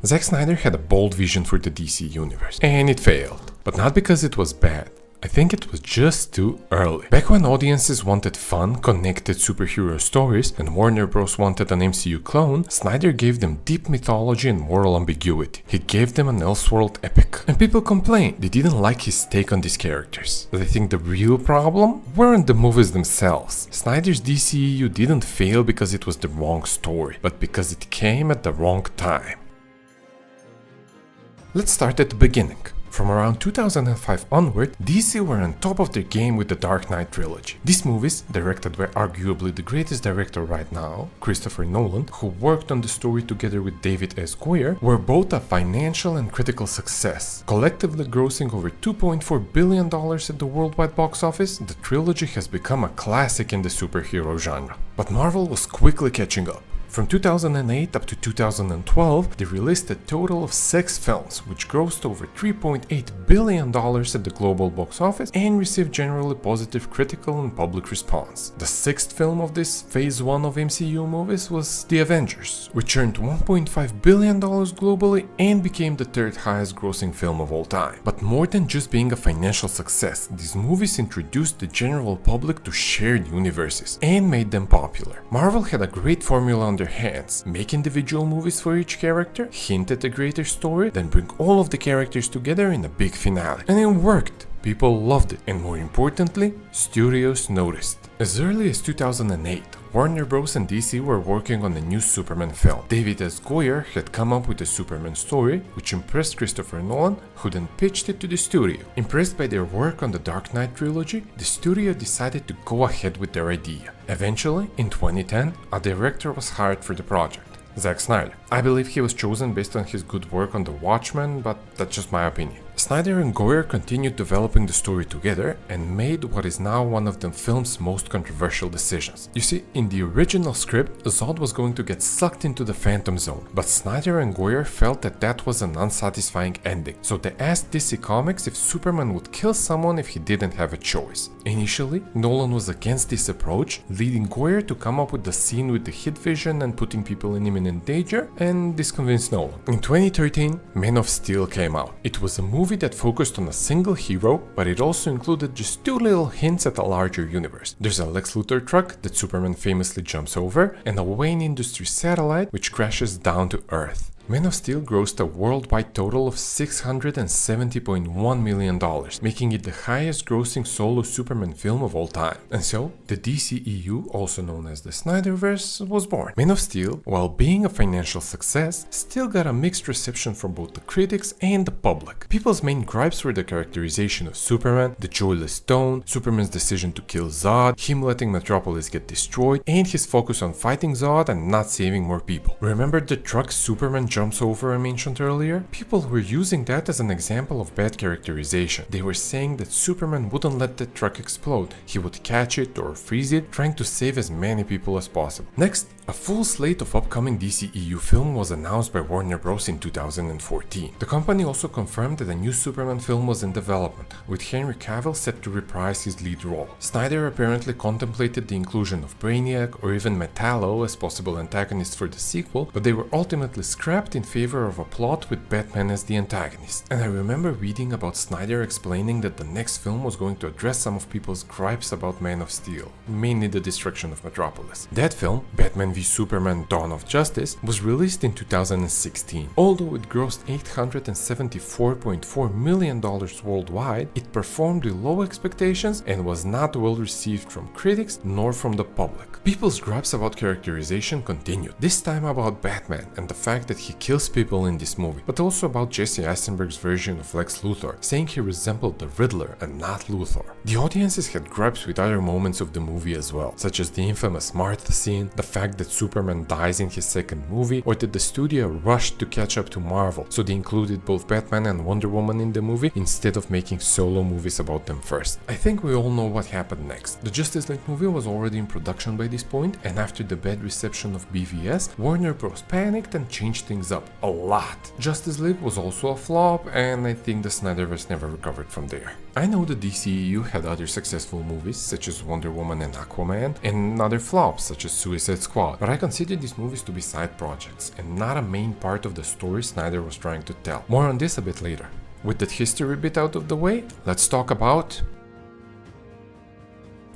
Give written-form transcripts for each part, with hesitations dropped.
Zack Snyder had a bold vision for the DC universe, and it failed. But not because it was bad. I think it was just too early. Back when audiences wanted fun, connected superhero stories and Warner Bros. Wanted an MCU clone, Snyder gave them deep mythology and moral ambiguity. He gave them an Elseworld epic. And people complained they didn't like his take on these characters. But I think the real problem weren't the movies themselves. Snyder's DCEU didn't fail because it was the wrong story, but because it came at the wrong time. Let's start at the beginning. From around 2005 onward, DC were on top of their game with the Dark Knight trilogy. These movies, directed by arguably the greatest director right now, Christopher Nolan, who worked on the story together with David S. Goyer, were both a financial and critical success. Collectively grossing over $2.4 billion at the worldwide box office, the trilogy has become a classic in the superhero genre. But Marvel was quickly catching up. From 2008 up to 2012, they released a total of 6 films, which grossed over $3.8 billion at the global box office and received generally positive critical and public response. The 6th film of this phase 1 of MCU movies was The Avengers, which earned $1.5 billion globally and became the 3rd highest grossing film of all time. But more than just being a financial success, these movies introduced the general public to shared universes and made them popular. Marvel had a great formula on their hands: make individual movies for each character, hint at a greater story, then bring all of the characters together in a big finale. And it worked. People loved it, and more importantly, studios noticed. As early as 2008, Warner Bros. And DC were working on a new Superman film. David S. Goyer had come up with a Superman story, which impressed Christopher Nolan, who then pitched it to the studio. Impressed by their work on the Dark Knight trilogy, the studio decided to go ahead with their idea. Eventually, in 2010, a director was hired for the project. Zack Snyder. I believe he was chosen based on his good work on The Watchmen, but that's just my opinion. Snyder and Goyer continued developing the story together and made what is now one of the film's most controversial decisions. You see, in the original script, Zod was going to get sucked into the Phantom Zone, but Snyder and Goyer felt that that was an unsatisfying ending, so they asked DC Comics if Superman would kill someone if he didn't have a choice. Initially, Nolan was against this approach, leading Goyer to come up with the scene with the heat vision and putting people in imminent danger, and this convinced Nolan. In 2013, Man of Steel came out. It was a movie that focused on a single hero, but it also included just 2 little hints at a larger universe. There's a Lex Luthor truck that Superman famously jumps over, and a Wayne Industries satellite which crashes down to Earth. Man of Steel grossed a worldwide total of $670.1 million, making it the highest grossing solo Superman film of all time. And so, the DCEU, also known as the Snyderverse, was born. Man of Steel, while being a financial success, still got a mixed reception from both the critics and the public. People's main gripes were the characterization of Superman, the joyless tone, Superman's decision to kill Zod, him letting Metropolis get destroyed, and his focus on fighting Zod and not saving more people. Remember the truck Superman jumps over I mentioned earlier? People were using that as an example of bad characterization. They were saying that Superman wouldn't let the truck explode, he would catch it or freeze it, trying to save as many people as possible. Next, a full slate of upcoming DCEU film was announced by Warner Bros. In 2014. The company also confirmed that a new Superman film was in development, with Henry Cavill set to reprise his lead role. Snyder apparently contemplated the inclusion of Brainiac or even Metallo as possible antagonists for the sequel, but they were ultimately scrapped in favor of a plot with Batman as the antagonist. And I remember reading about Snyder explaining that the next film was going to address some of people's gripes about Man of Steel, mainly the destruction of Metropolis. That film, Batman v Superman: Dawn of Justice, was released in 2016. Although it grossed $874.4 million worldwide, it performed below expectations and was not well received from critics nor from the public. People's gripes about characterization continued, this time about Batman and the fact that he kills people in this movie, but also about Jesse Eisenberg's version of Lex Luthor, saying he resembled the Riddler and not Luthor. The audiences had gripes with other moments of the movie as well, such as the infamous Martha scene, the fact that Superman dies in his second movie, or that the studio rushed to catch up to Marvel, so they included both Batman and Wonder Woman in the movie instead of making solo movies about them first. I think we all know what happened next. The Justice League movie was already in production by this point, and after the bad reception of BVS, Warner Bros. Panicked and changed things up a lot. Justice League was also a flop, and I think the Snyderverse never recovered from there. I know the DCEU had other successful movies such as Wonder Woman and Aquaman, and other flops such as Suicide Squad. about, but I consider these movies to be side projects and not a main part of the story Snyder was trying to tell. More on this a bit later. With that history bit out of the way, let's talk about...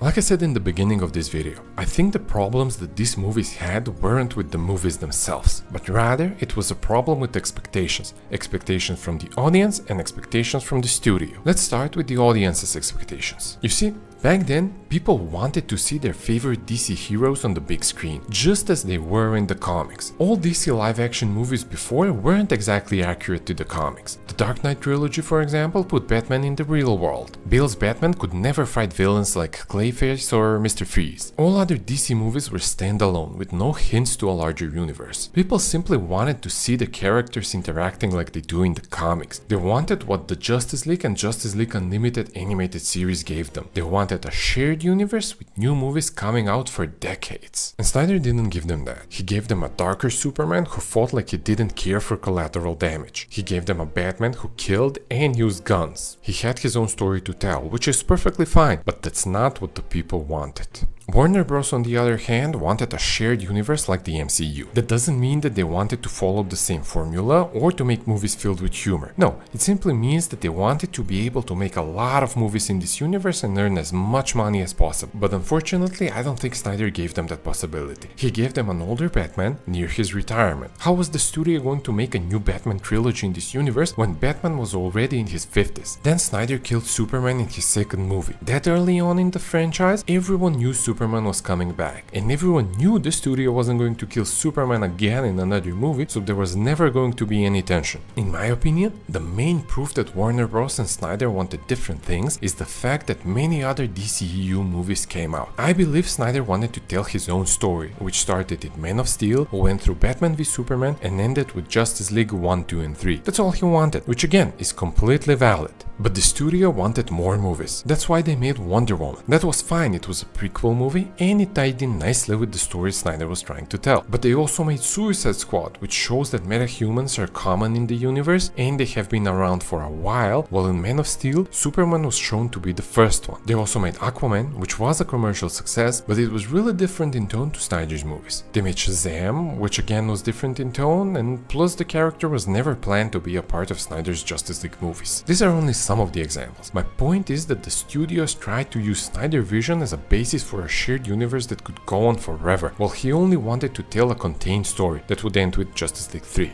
Like I said in the beginning of this video, I think the problems that these movies had weren't with the movies themselves, but rather it was a problem with expectations. Expectations from the audience and expectations from the studio. Let's start with the audience's expectations. You see, back then, people wanted to see their favorite DC heroes on the big screen, just as they were in the comics. All DC live-action movies before weren't exactly accurate to the comics. The Dark Knight trilogy, for example, put Batman in the real world. Bale's Batman could never fight villains like Clayface or Mr. Freeze. All other DC movies were standalone, with no hints to a larger universe. People simply wanted to see the characters interacting like they do in the comics. They wanted what the Justice League and Justice League Unlimited animated series gave them. They wanted a shared universe with new movies coming out for decades. And Snyder didn't give them that. He gave them a darker Superman who fought like he didn't care for collateral damage. He gave them a Batman who killed and used guns. He had his own story to tell, which is perfectly fine, but that's not what the people wanted. Warner Bros. On the other hand wanted a shared universe like the MCU. That doesn't mean that they wanted to follow the same formula or to make movies filled with humor. No, it simply means that they wanted to be able to make a lot of movies in this universe and earn as much money as possible. But unfortunately, I don't think Snyder gave them that possibility. He gave them an older Batman near his retirement. How was the studio going to make a new Batman trilogy in this universe when Batman was already in his 50s? Then Snyder killed Superman in his second movie. That early on in the franchise, everyone knew Superman was coming back, and everyone knew the studio wasn't going to kill Superman again in another movie, so there was never going to be any tension. In my opinion, the main proof that Warner Bros. And Snyder wanted different things is the fact that many other DCEU movies came out. I believe Snyder wanted to tell his own story, which started in Man of Steel, went through Batman v Superman, and ended with Justice League 1, 2, and 3. That's all he wanted, which again is completely valid. But the studio wanted more movies. That's why they made Wonder Woman. That was fine, it was a prequel movie and it tied in nicely with the story Snyder was trying to tell. But they also made Suicide Squad, which shows that metahumans are common in the universe and they have been around for a while, while in Man of Steel, Superman was shown to be the first one. They also made Aquaman, which was a commercial success, but it was really different in tone to Snyder's movies. They made Shazam, which again was different in tone, and plus the character was never planned to be a part of Snyder's Justice League movies. These are only some of the examples. My point is that the studios tried to use Snyder Vision as a basis for a shared universe that could go on forever, while he only wanted to tell a contained story that would end with Justice League 3.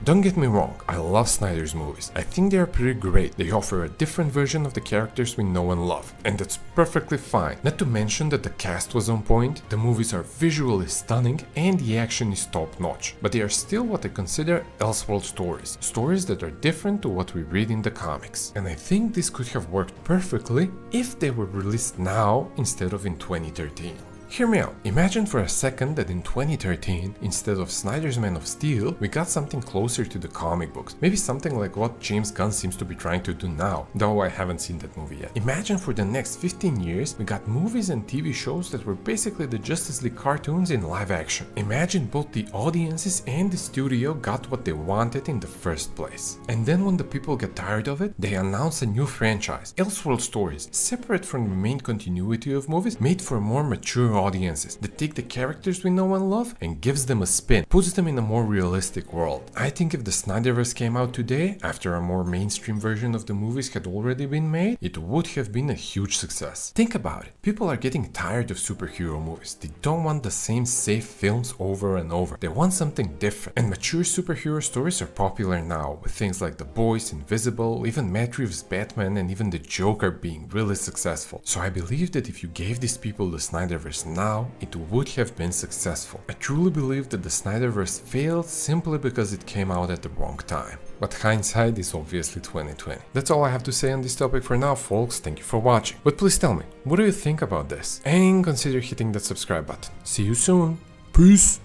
Don't get me wrong, I love Snyder's movies. I think they are pretty great. They offer a different version of the characters we know and love, and that's perfectly fine. Not to mention that the cast was on point, the movies are visually stunning, and the action is top notch. But they are still what I consider Elseworld stories. Stories that are different to what we read in the comics. And I think this could have worked perfectly if they were released now instead of in 2013. Hear me out. Imagine for a second that in 2013, instead of Snyder's Man of Steel, we got something closer to the comic books. Maybe something like what James Gunn seems to be trying to do now, though I haven't seen that movie yet. Imagine for the next 15 years, we got movies and TV shows that were basically the Justice League cartoons in live action. Imagine both the audiences and the studio got what they wanted in the first place. And then when the people get tired of it, they announce a new franchise, Elseworld stories, separate from the main continuity of movies, made for more mature audiences that take the characters we know and love and gives them a spin, puts them in a more realistic world. I think if the Snyderverse came out today, after a more mainstream version of the movies had already been made, it would have been a huge success. Think about it. People are getting tired of superhero movies. They don't want the same safe films over and over. They want something different. And mature superhero stories are popular now, with things like The Boys, Invisible, even Matt Reeves' Batman, and even the Joker being really successful. So I believe that if you gave these people the Snyderverse now, it would have been successful. I truly believe that the Snyderverse failed simply because it came out at the wrong time. But hindsight is obviously 2020. That's all I have to say on this topic for now, folks. Thank you for watching. But please tell me, what do you think about this? And consider hitting that subscribe button. See you soon. Peace!